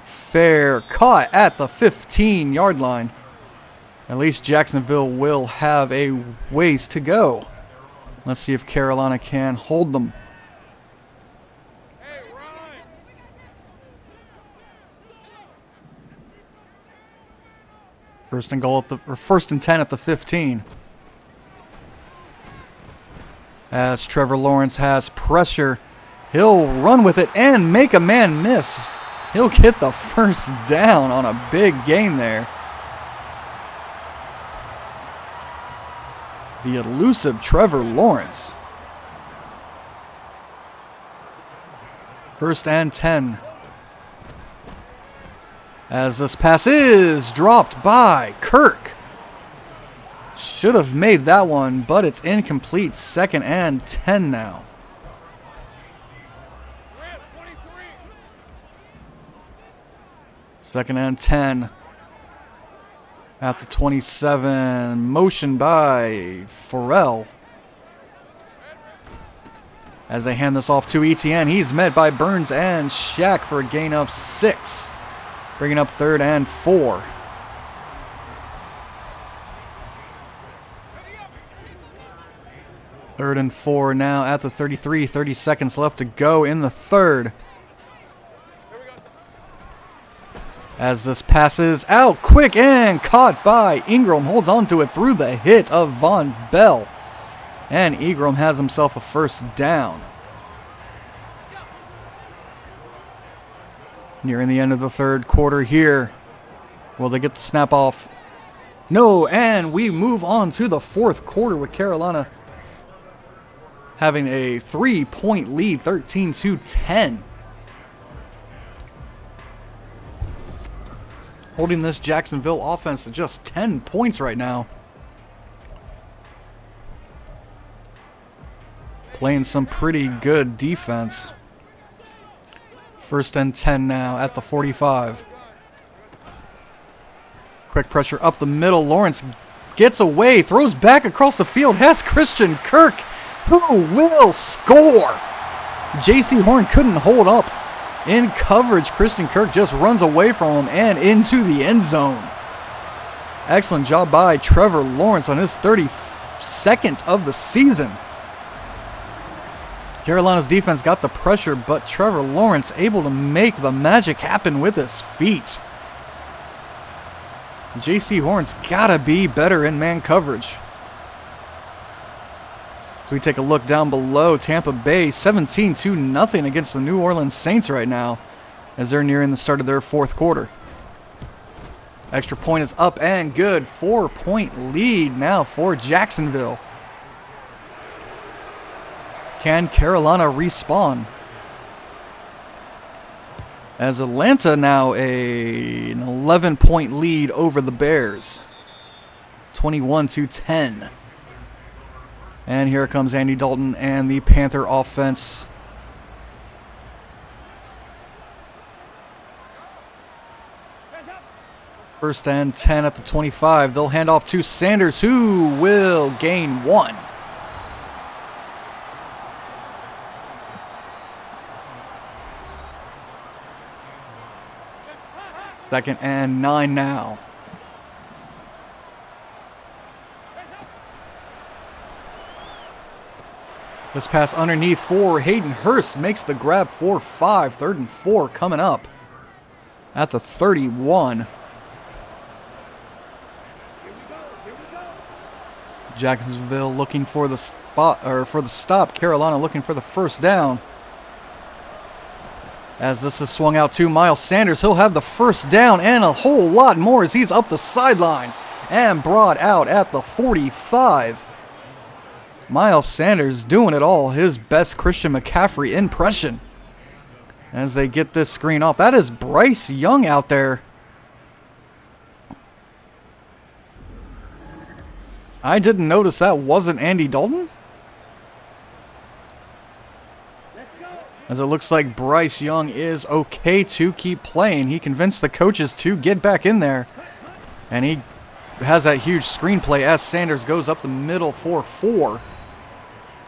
fair. Caught at the 15-yard line. At least Jacksonville will have a ways to go. Let's see if Carolina can hold them. First and 10 at the 15. As Trevor Lawrence has pressure, he'll run with it and make a man miss. He'll get the first down on a big gain there. The elusive Trevor Lawrence. First and 10. As this pass is dropped by Kirk. Should have made that one, but it's incomplete. Second and 10 now. Second and 10. At the 27. Motion by Farrell. As they hand this off to Etienne, he's met by Burns and Shaq for a gain of 6. Bringing up third and 4. Third and 4 now at the 33. 30 seconds left to go in the third. As this passes out quick and caught by Ingram. Holds on to it through the hit of Von Bell. And Ingram has himself a first down. Nearing the end of the third quarter here. Will they get the snap off? No, and we move on to the fourth quarter with Carolina having a 3-point lead, 13-10. holding this Jacksonville offense to just 10 points right now. Playing some pretty good defense. 1st and 10 now at the 45. Quick pressure up the middle. Lawrence gets away, throws back across the field, has Christian Kirk, who will score. J.C. Horn couldn't hold up in coverage. Christian Kirk just runs away from him and into the end zone. Excellent job by Trevor Lawrence on his 32nd of the season. Carolina's defense got the pressure, but Trevor Lawrence able to make the magic happen with his feet. J.C. Horn's gotta be better in man coverage. So we take a look down below. Tampa Bay 17-0 against the New Orleans Saints right now as they're nearing the start of their 4th quarter. Extra point is up and good. 4-point lead now for Jacksonville. Can Carolina respawn? As Atlanta now an 11-point lead over the Bears. 21-10. And here comes Andy Dalton and the Panther offense. First and 10 at the 25. They'll hand off to Sanders, who will gain 1. Second and 9 now. This pass underneath for Hayden Hurst makes the grab for 5. 3rd and 4 coming up at the 31. Jacksonville looking for the stop. Carolina looking for the first down. As this is swung out to Miles Sanders, he'll have the first down and a whole lot more as he's up the sideline and brought out at the 45. Miles Sanders doing it all, his best Christian McCaffrey impression. As they get this screen off, that is Bryce Young out there. I didn't notice that wasn't Andy Dalton. As it looks like Bryce Young is okay to keep playing. He convinced the coaches to get back in there. And he has that huge screenplay as Sanders goes up the middle for 4.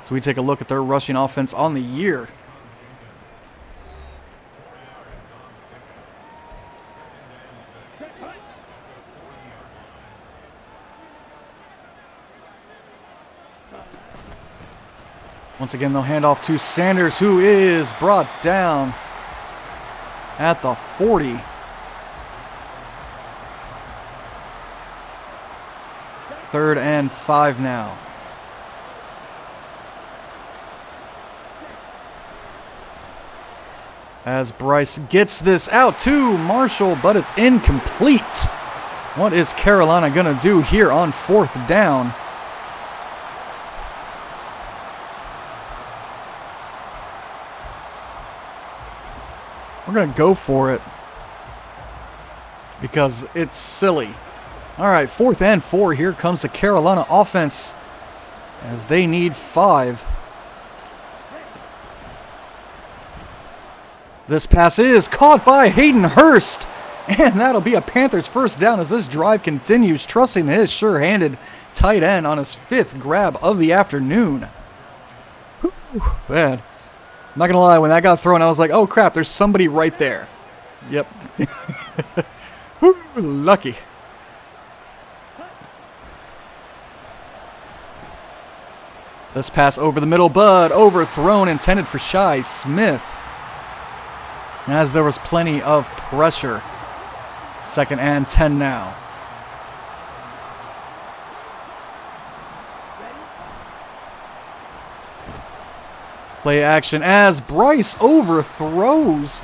So we take a look at their rushing offense on the year. Once again, they'll hand off to Sanders, who is brought down at the 40. Third and 5 now. As Bryce gets this out to Marshall, but it's incomplete. What is Carolina going to do here on 4th down? We're going to go for it because it's silly. All right, 4th and 4. Here comes the Carolina offense as they need 5. This pass is caught by Hayden Hurst, and that'll be a Panthers first down as this drive continues, trusting his sure-handed tight end on his 5th grab of the afternoon. Whew, man. I'm not going to lie, when that got thrown, I was like, oh crap, there's somebody right there. Yep. Whew, lucky. This pass over the middle, but overthrown, intended for Shi Smith. As there was plenty of pressure. 2nd and 10 now. Play action as Bryce overthrows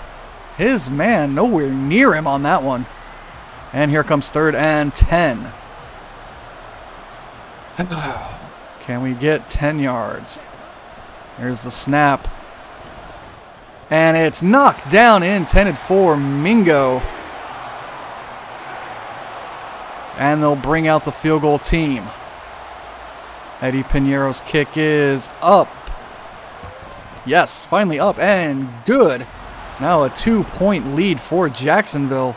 his man. Nowhere near him on that one. And here comes 3rd and 10. Can we get 10 yards? Here's the snap. And it's knocked down, intended for Mingo. And they'll bring out the field goal team. Eddie Piñeiro's kick is up. Yes, finally up and good. Now a 2-point lead for Jacksonville,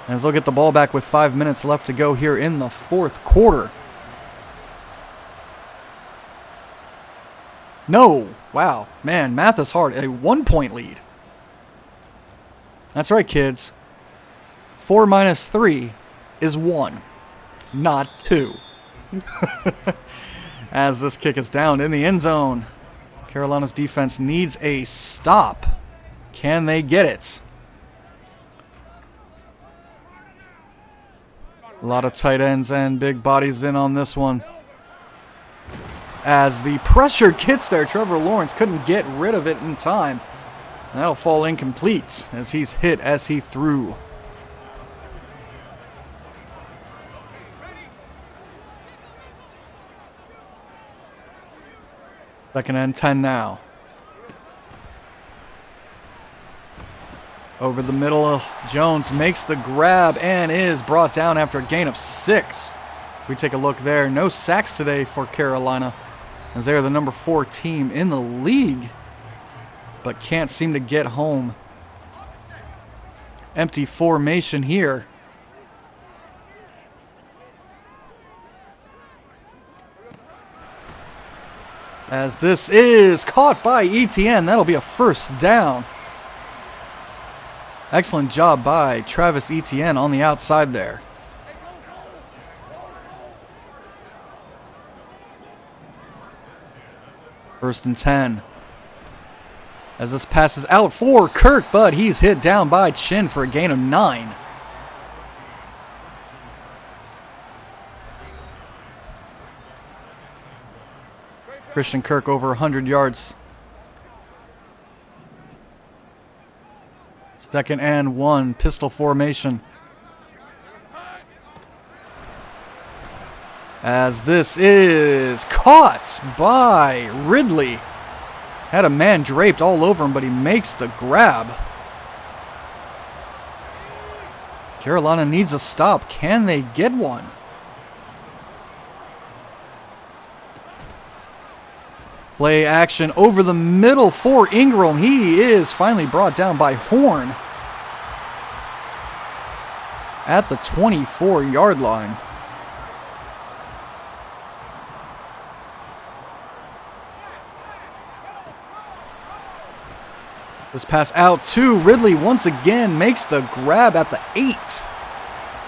as they'll get the ball back with 5 minutes left to go here in the fourth quarter. No. Wow. Man, math is hard. A 1-point lead. That's right, kids. 4 minus 3 is 1, not 2. As this kick is down in the end zone. Carolina's defense needs a stop. Can they get it? A lot of tight ends and big bodies in on this one. As the pressure gets there, Trevor Lawrence couldn't get rid of it in time. That'll fall incomplete as he's hit as he threw. Second and 10 now. Over the middle, Jones makes the grab and is brought down after a gain of 6. As we take a look there, no sacks today for Carolina, as they are the number 4 team in the league, but can't seem to get home. Empty formation here. As this is caught by ETN. That'll be a first down. Excellent job by Travis Etienne on the outside there. First and 10. As this passes out for Kirk, but he's hit down by Chin for a gain of 9. Christian Kirk over 100 yards. Second and 1, pistol formation. As this is caught by Ridley. Had a man draped all over him, but he makes the grab. Carolina needs a stop. Can they get one? Play action over the middle for Ingram. He is finally brought down by Horn at the 24-yard line. This pass out to Ridley once again makes the grab at the 8.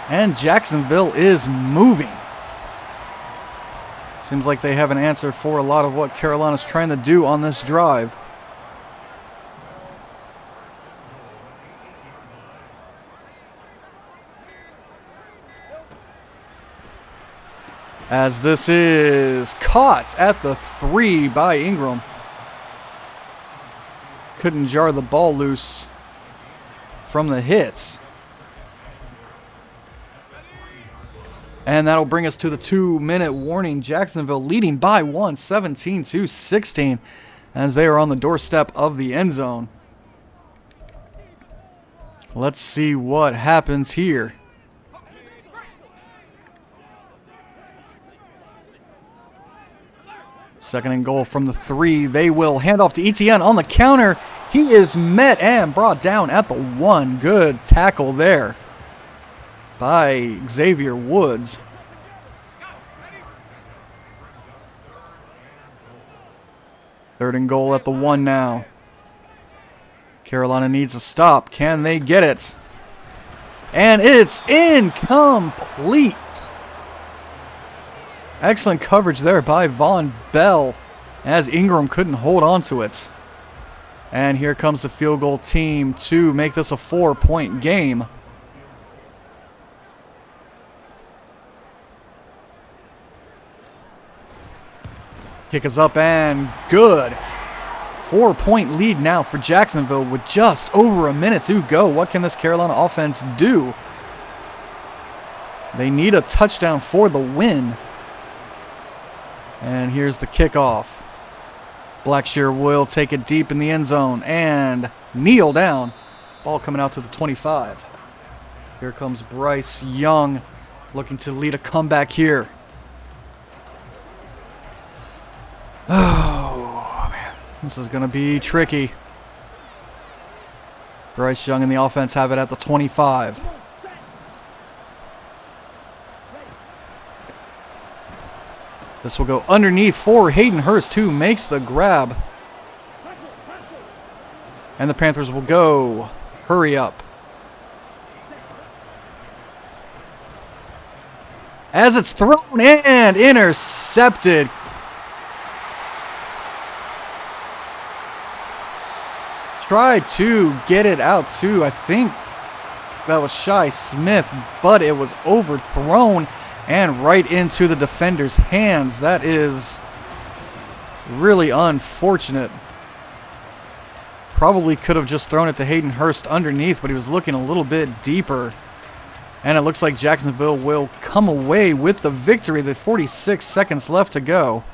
And Jacksonville is moving. Seems like they have an answer for a lot of what Carolina's trying to do on this drive. As this is caught at the 3 by Ingram. Couldn't jar the ball loose from the hits. And that'll bring us to the 2-minute warning. Jacksonville leading by 1, 17-16, as they are on the doorstep of the end zone. Let's see what happens here. Second and goal from the 3. They will hand off to Etienne on the counter. He is met and brought down at the 1. Good tackle there by Xavier Woods. Third and goal at the 1 now. Carolina needs a stop. Can they get it? And it's incomplete. Excellent coverage there by Von Bell, as Ingram couldn't hold on to it. And here comes the field goal team to make this a 4-point game. Kick is up and good. 4-point lead now for Jacksonville with just over a minute to go. What can this Carolina offense do? They need a touchdown for the win. And here's the kickoff. Blackshear will take it deep in the end zone and kneel down. Ball coming out to the 25. Here comes Bryce Young looking to lead a comeback here. Oh, man. This is going to be tricky. Bryce Young and the offense have it at the 25. This will go underneath for Hayden Hurst, who makes the grab. And the Panthers will go. Hurry up. As it's thrown and intercepted. Tried to get it out too. I think that was Shi Smith, but it was overthrown and right into the defender's hands. That is really unfortunate. Probably could have just thrown it to Hayden Hurst underneath, but he was looking a little bit deeper. And it looks like Jacksonville will come away with the victory. The 46 seconds left to go.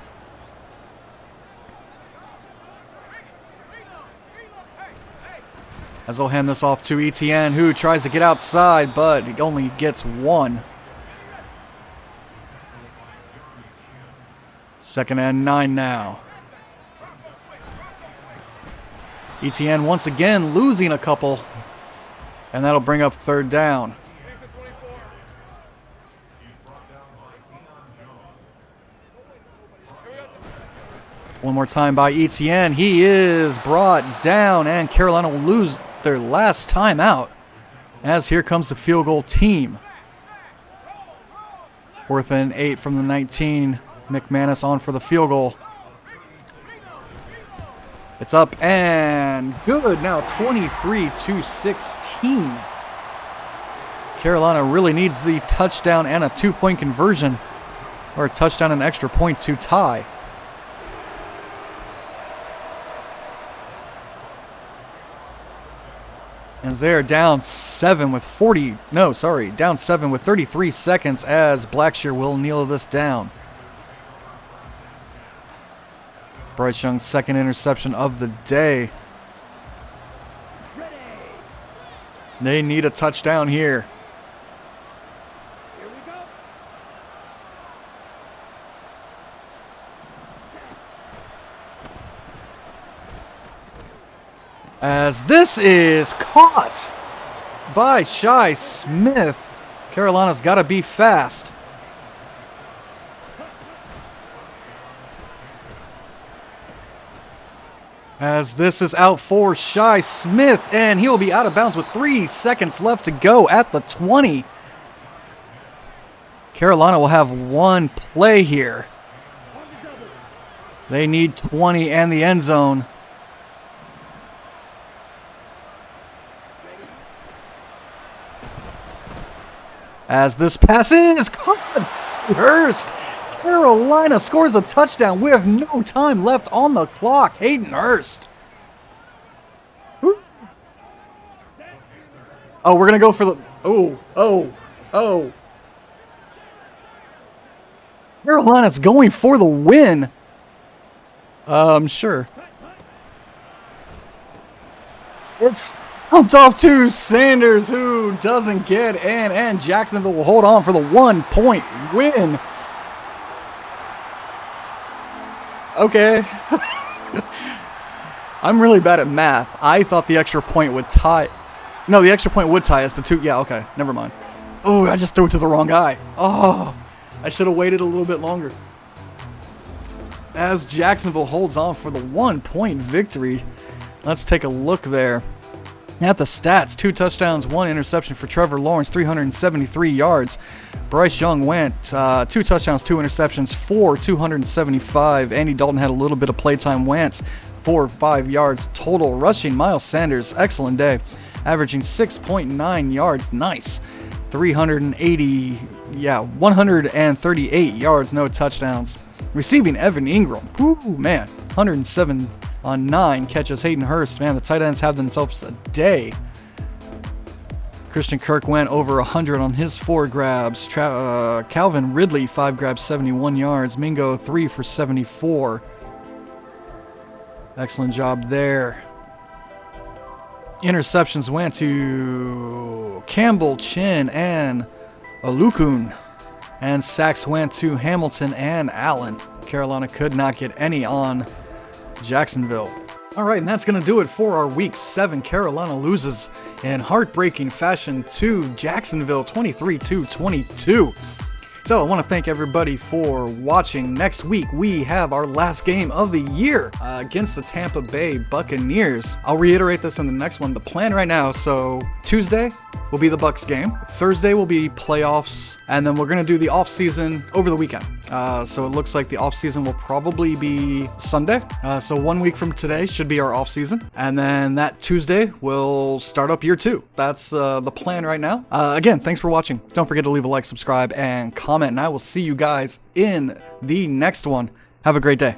As they'll hand this off to Etienne, who tries to get outside, but he only gets one. 2nd and 9 now. Etienne once again losing a couple, and that'll bring up 3rd down. One more time by Etienne. He is brought down, and Carolina will lose their last time out as here comes the field goal team. 4th and 8 from the 19. McManus on for the field goal. It's up and good. Now 23-16. Carolina really needs the touchdown and a 2-point conversion, or a touchdown and an extra point to tie. And they're down 7 with 33 seconds as Blackshear will kneel this down. Bryce Young's 2nd interception of the day. They need a touchdown here. As this is caught by Shi Smith. Carolina's got to be fast. As this is out for Shi Smith, and he'll be out of bounds with 3 seconds left to go at the 20. Carolina will have one play here. They need 20 and the end zone. As this pass is caught, Hurst. Carolina scores a touchdown. We have no time left on the clock. Hayden Hurst. Oh, we're going to go for the... Oh. Carolina's going for the win. Sure. It's pumped off to Sanders, who doesn't get in, and Jacksonville will hold on for the 1-point win. Okay. I'm really bad at math. I thought the extra point would tie. No, the extra point would tie us to 2. Yeah, okay. Never mind. Oh, I just threw it to the wrong guy. Oh, I should have waited a little bit longer. As Jacksonville holds on for the 1-point victory. Let's take a look there at the stats. 2 touchdowns, 1 interception for Trevor Lawrence, 373 yards. Bryce Young went 2 touchdowns, 2 interceptions for 275. Andy Dalton had a little bit of playtime, went for 5 yards total. Rushing, Miles Sanders, excellent day, averaging 6.9 yards. Nice. 138 yards, no touchdowns. Receiving, Evan Ingram. Ooh, man. 107 on 9 catches. Hayden Hurst, man, the tight ends have themselves a day. Christian Kirk went over 100 on his 4 grabs. Calvin Ridley, 5 grabs, 71 yards. Mingo, 3 for 74. Excellent job there. Interceptions went to Campbell, Chin, and Olukun. And sacks went to Hamilton and Allen. Carolina could not get any on Jacksonville. All right, and that's going to do it for our Week 7. Carolina loses in heartbreaking fashion to Jacksonville 23-22. So I want to thank everybody for watching. Next week, we have our last game of the year against the Tampa Bay Buccaneers. I'll reiterate this in the next one. The plan right now, so Tuesday will be the Bucs game. Thursday will be playoffs, and then we're going to do the off-season over the weekend. So it looks like the off-season will probably be Sunday. So 1 week from today should be our off-season. And then that Tuesday will start up year 2. That's the plan right now. Again, thanks for watching. Don't forget to leave a like, subscribe, and comment. And I will see you guys in the next one. Have a great day.